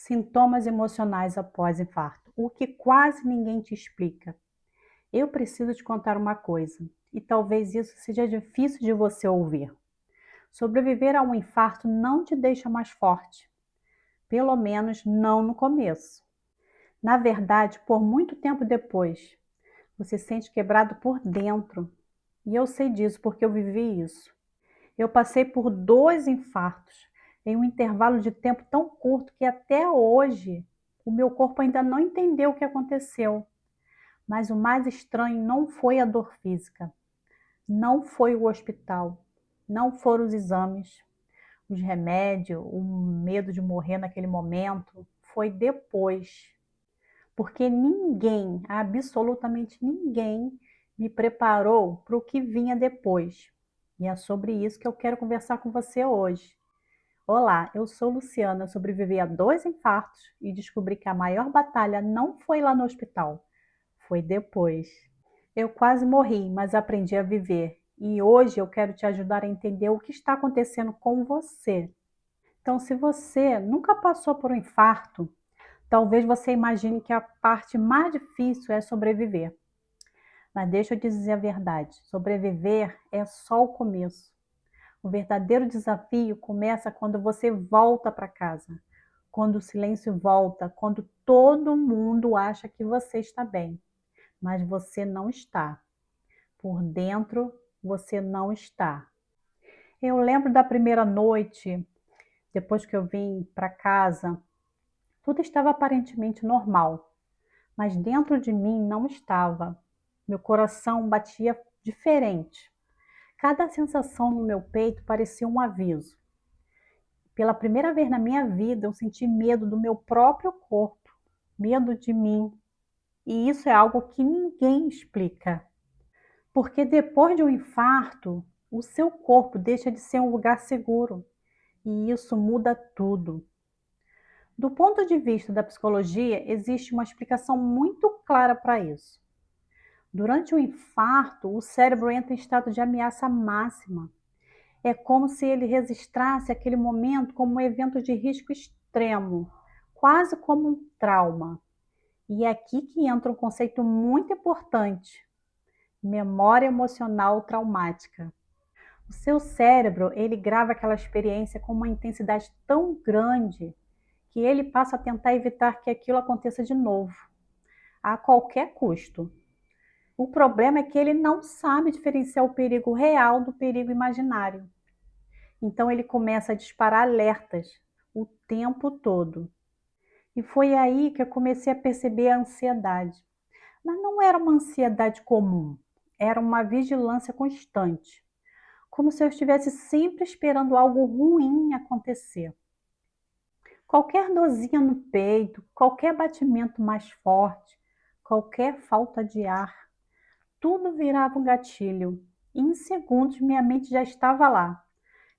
Sintomas emocionais após infarto, o que quase ninguém te explica. Eu preciso te contar uma coisa, e talvez isso seja difícil de você ouvir. Sobreviver a um infarto não te deixa mais forte, pelo menos não no começo. Na verdade, por muito tempo depois, você se sente quebrado por dentro. E eu sei disso porque eu vivi isso. Eu passei por 2 infartos em um intervalo de tempo tão curto que até hoje o meu corpo ainda não entendeu o que aconteceu. Mas o mais estranho não foi a dor física, não foi o hospital, não foram os exames, os remédios, o medo de morrer naquele momento, foi depois. Porque ninguém, absolutamente ninguém, me preparou para o que vinha depois. E é sobre isso que eu quero conversar com você hoje. Olá, eu sou Luciana, eu sobrevivi a 2 infartos e descobri que a maior batalha não foi lá no hospital, foi depois. Eu quase morri, mas aprendi a viver. E hoje eu quero te ajudar a entender o que está acontecendo com você. Então, se você nunca passou por um infarto, talvez você imagine que a parte mais difícil é sobreviver. Mas deixa eu te dizer a verdade: sobreviver é só o começo. O verdadeiro desafio começa quando você volta para casa, quando o silêncio volta, quando todo mundo acha que você está bem, mas você não está. Por dentro, você não está. Eu lembro da primeira noite, depois que eu vim para casa, tudo estava aparentemente normal, mas dentro de mim não estava. Meu coração batia diferente. Cada sensação no meu peito parecia um aviso. Pela primeira vez na minha vida, eu senti medo do meu próprio corpo, medo de mim. E isso é algo que ninguém explica. Porque depois de um infarto, o seu corpo deixa de ser um lugar seguro. E isso muda tudo. Do ponto de vista da psicologia, existe uma explicação muito clara para isso. Durante o infarto, o cérebro entra em estado de ameaça máxima. É como se ele registrasse aquele momento como um evento de risco extremo, quase como um trauma. E é aqui que entra um conceito muito importante: memória emocional traumática. O seu cérebro, ele grava aquela experiência com uma intensidade tão grande que ele passa a tentar evitar que aquilo aconteça de novo, a qualquer custo. O problema é que ele não sabe diferenciar o perigo real do perigo imaginário. Então ele começa a disparar alertas o tempo todo. E foi aí que eu comecei a perceber a ansiedade. Mas não era uma ansiedade comum, era uma vigilância constante, como se eu estivesse sempre esperando algo ruim acontecer. Qualquer dorzinha no peito, qualquer batimento mais forte, qualquer falta de ar, tudo virava um gatilho. E em segundos minha mente já estava lá.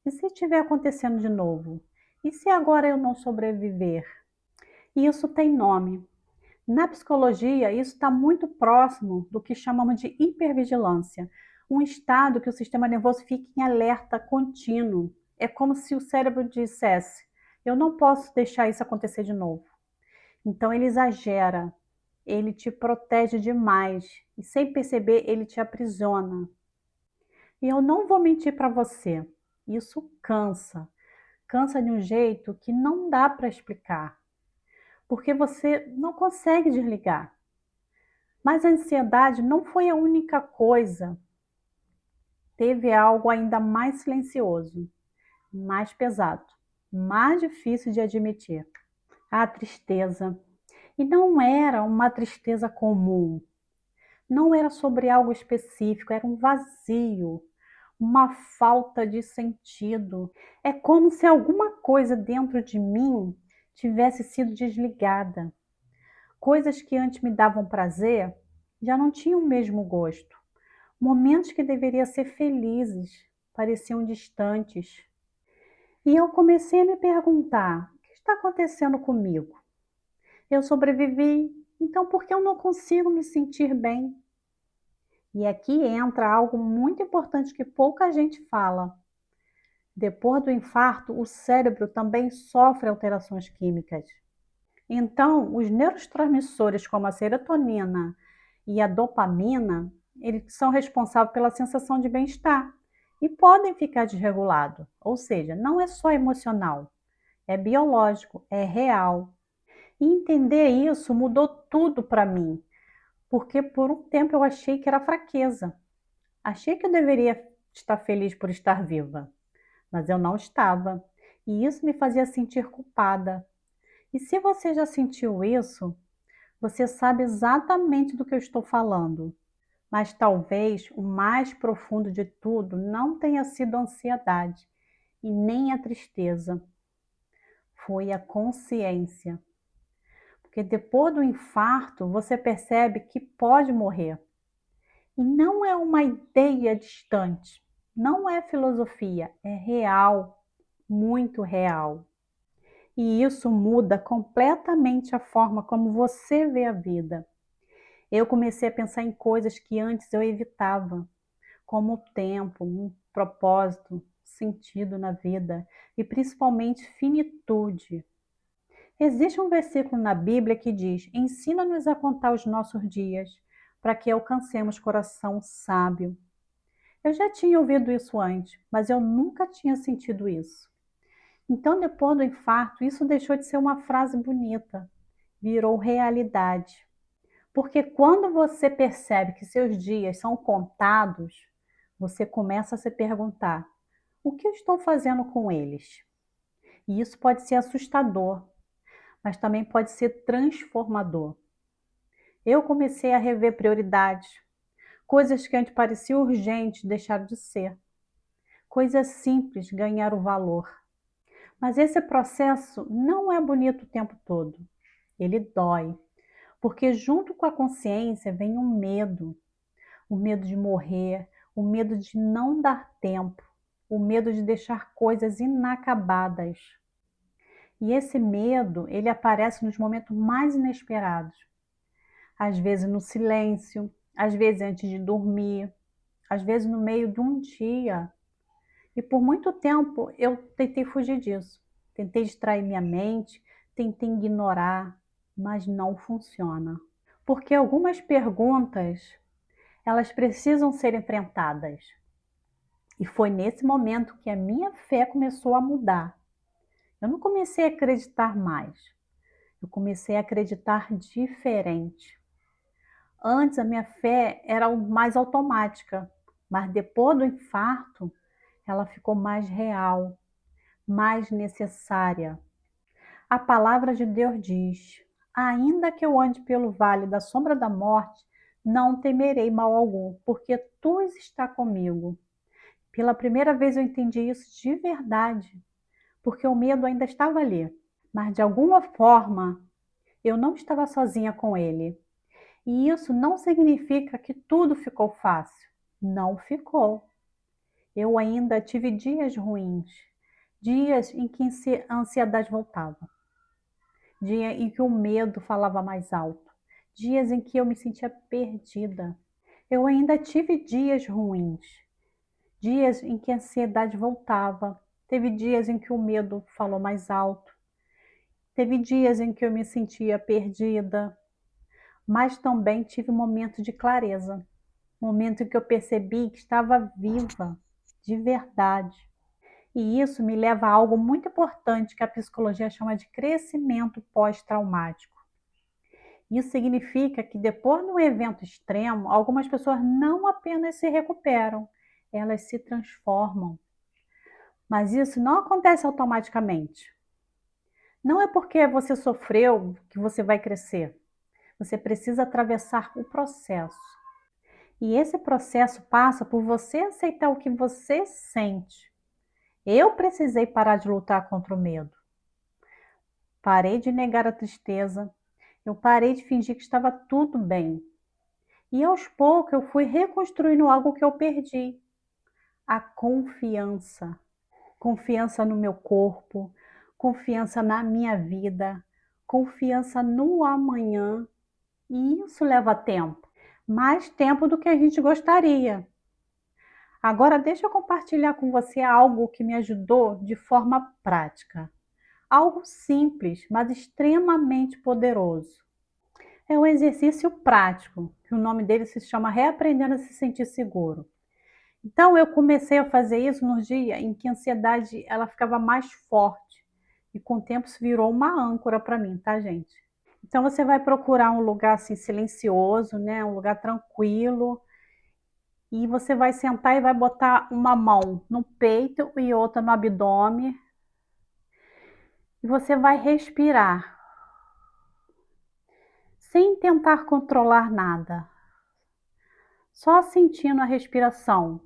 E se estiver acontecendo de novo? E se agora eu não sobreviver? E isso tem nome. Na psicologia, isso está muito próximo do que chamamos de hipervigilância, um estado que o sistema nervoso fica em alerta contínuo. É como se o cérebro dissesse: eu não posso deixar isso acontecer de novo. Então ele exagera, ele te protege demais e sem perceber ele te aprisiona. E eu não vou mentir para você, isso cansa, cansa de um jeito que não dá para explicar, porque você não consegue desligar. Mas a ansiedade não foi a única coisa. Teve algo ainda mais silencioso, mais pesado, mais difícil de admitir: a tristeza. E não era uma tristeza comum, não era sobre algo específico, era um vazio, uma falta de sentido. É como se alguma coisa dentro de mim tivesse sido desligada. Coisas que antes me davam prazer já não tinham o mesmo gosto. Momentos que deveriam ser felizes pareciam distantes. E eu comecei a me perguntar: o que está acontecendo comigo? Eu sobrevivi, então por que eu não consigo me sentir bem? E aqui entra algo muito importante que pouca gente fala. Depois do infarto, o cérebro também sofre alterações químicas. Então, os neurotransmissores como a serotonina e a dopamina, eles são responsáveis pela sensação de bem-estar e podem ficar desregulados. Ou seja, não é só emocional, é biológico, é real. E entender isso mudou tudo para mim, porque por um tempo eu achei que era fraqueza. Achei que eu deveria estar feliz por estar viva, mas eu não estava. E isso me fazia sentir culpada. E se você já sentiu isso, você sabe exatamente do que eu estou falando. Mas talvez o mais profundo de tudo não tenha sido a ansiedade e nem a tristeza. Foi a consciência. Porque depois do infarto, você percebe que pode morrer. E não é uma ideia distante, não é filosofia, é real, muito real. E isso muda completamente a forma como você vê a vida. Eu comecei a pensar em coisas que antes eu evitava, como o tempo, um propósito, sentido na vida e principalmente finitude. Existe um versículo na Bíblia que diz: ensina-nos a contar os nossos dias, para que alcancemos coração sábio. Eu já tinha ouvido isso antes, mas eu nunca tinha sentido isso. Então, depois do infarto, isso deixou de ser uma frase bonita, virou realidade. Porque quando você percebe que seus dias são contados, você começa a se perguntar: o que eu estou fazendo com eles? E isso pode ser assustador, mas também pode ser transformador. Eu comecei a rever prioridades, coisas que antes pareciam urgentes deixaram de ser. Coisas simples ganharam valor. Mas esse processo não é bonito o tempo todo. Ele dói, porque junto com a consciência vem o medo de morrer, o medo de não dar tempo, o medo de deixar coisas inacabadas. E esse medo, ele aparece nos momentos mais inesperados. Às vezes no silêncio, às vezes antes de dormir, às vezes no meio de um dia. E por muito tempo eu tentei fugir disso. Tentei distrair minha mente, tentei ignorar, mas não funciona. Porque algumas perguntas, elas precisam ser enfrentadas. E foi nesse momento que a minha fé começou a mudar. Eu não comecei a acreditar mais. Eu comecei a acreditar diferente. Antes a minha fé era mais automática, mas depois do infarto, ela ficou mais real, mais necessária. A palavra de Deus diz: ainda que eu ande pelo vale da sombra da morte, não temerei mal algum, porque tu estás comigo. Pela primeira vez eu entendi isso de verdade, porque o medo ainda estava ali, mas de alguma forma eu não estava sozinha com ele. E isso não significa que tudo ficou fácil. Não ficou. Eu ainda tive dias ruins, dias em que a ansiedade voltava, dias em que o medo falava mais alto, dias em que eu me sentia perdida. Eu ainda tive dias ruins, dias em que a ansiedade voltava, teve dias em que o medo falou mais alto, teve dias em que eu me sentia perdida, mas também tive momentos de clareza, momento em que eu percebi que estava viva, de verdade. E isso me leva a algo muito importante que a psicologia chama de crescimento pós-traumático. Isso significa que depois de um evento extremo, algumas pessoas não apenas se recuperam, elas se transformam. Mas isso não acontece automaticamente. Não é porque você sofreu que você vai crescer. Você precisa atravessar o processo. E esse processo passa por você aceitar o que você sente. Eu precisei parar de lutar contra o medo. Parei de negar a tristeza. Eu parei de fingir que estava tudo bem. E aos poucos eu fui reconstruindo algo que eu perdi. A confiança. Confiança no meu corpo, confiança na minha vida, confiança no amanhã. E isso leva tempo. Mais tempo do que a gente gostaria. Agora deixa eu compartilhar com você algo que me ajudou de forma prática. Algo simples, mas extremamente poderoso. É um exercício prático, que o nome dele se chama Reaprendendo a se sentir seguro. Então eu comecei a fazer isso no dia em que a ansiedade ela ficava mais forte e com o tempo isso virou uma âncora para mim, tá, gente? Então você vai procurar um lugar assim silencioso, né, um lugar tranquilo, e você vai sentar e vai botar uma mão no peito e outra no abdômen, e você vai respirar, sem tentar controlar nada, só sentindo a respiração.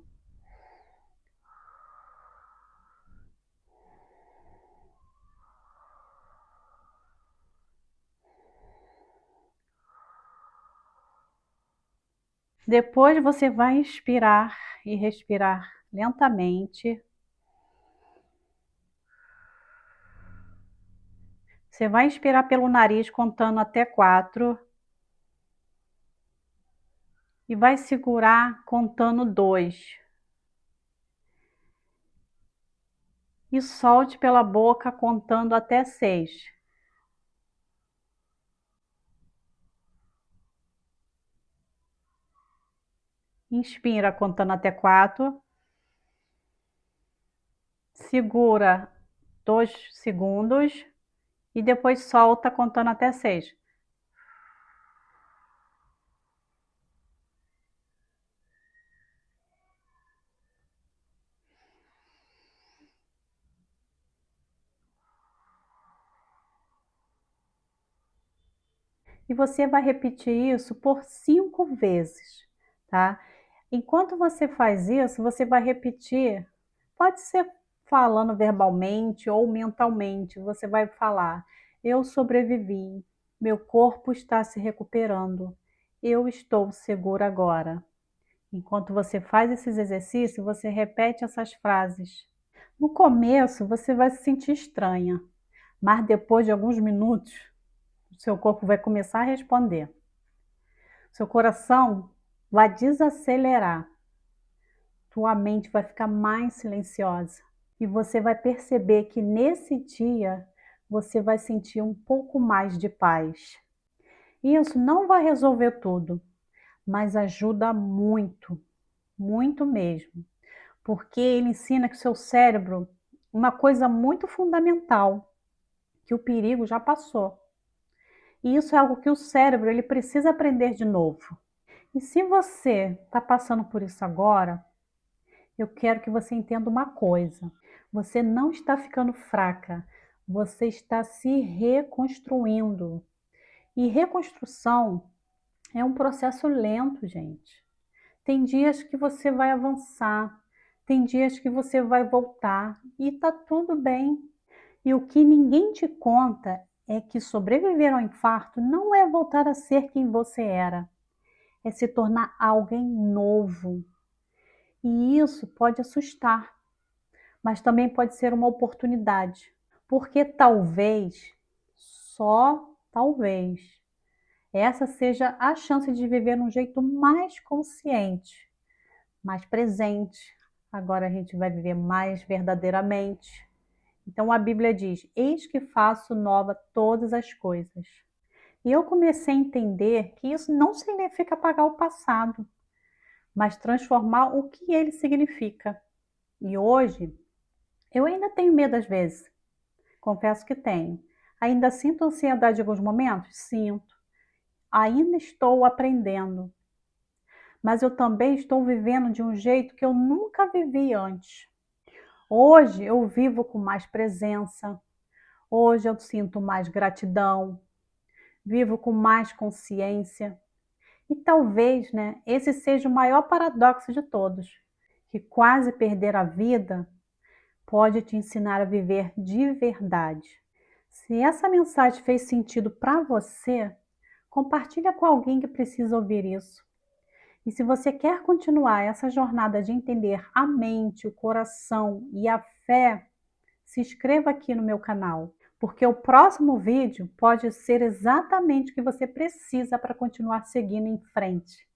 Depois você vai inspirar e respirar lentamente. Você vai inspirar pelo nariz contando até 4 e vai segurar contando 2. E solte pela boca contando até 6. Inspira contando até 4. Segura 2 segundos e depois solta contando até 6. E você vai repetir isso por 5 vezes, tá? Enquanto você faz isso, você vai repetir, pode ser falando verbalmente ou mentalmente, você vai falar: eu sobrevivi, meu corpo está se recuperando, eu estou segura agora. Enquanto você faz esses exercícios, você repete essas frases. No começo, você vai se sentir estranha, mas depois de alguns minutos, o seu corpo vai começar a responder. Seu coração vai desacelerar, tua mente vai ficar mais silenciosa e você vai perceber que nesse dia você vai sentir um pouco mais de paz. Isso não vai resolver tudo, mas ajuda muito, muito mesmo, porque ele ensina que o seu cérebro uma coisa muito fundamental, que o perigo já passou. E isso é algo que o cérebro ele precisa aprender de novo. E se você está passando por isso agora, eu quero que você entenda uma coisa: você não está ficando fraca, você está se reconstruindo. E reconstrução é um processo lento, gente. Tem dias que você vai avançar, tem dias que você vai voltar e tá tudo bem. E o que ninguém te conta é que sobreviver ao infarto não é voltar a ser quem você era, é se tornar alguém novo. E isso pode assustar, mas também pode ser uma oportunidade, porque talvez, só talvez, essa seja a chance de viver um jeito mais consciente, mais presente. Agora a gente vai viver mais verdadeiramente. Então a Bíblia diz: eis que faço nova todas as coisas. E eu comecei a entender que isso não significa apagar o passado, mas transformar o que ele significa. E hoje, eu ainda tenho medo às vezes, confesso que tenho. Ainda sinto ansiedade em alguns momentos? Sinto. Ainda estou aprendendo. Mas eu também estou vivendo de um jeito que eu nunca vivi antes. Hoje eu vivo com mais presença, hoje eu sinto mais gratidão, vivo com mais consciência. E talvez, né, esse seja o maior paradoxo de todos, que quase perder a vida pode te ensinar a viver de verdade. Se essa mensagem fez sentido para você, compartilha com alguém que precisa ouvir isso. E se você quer continuar essa jornada de entender a mente, o coração e a fé, se inscreva aqui no meu canal, porque o próximo vídeo pode ser exatamente o que você precisa para continuar seguindo em frente.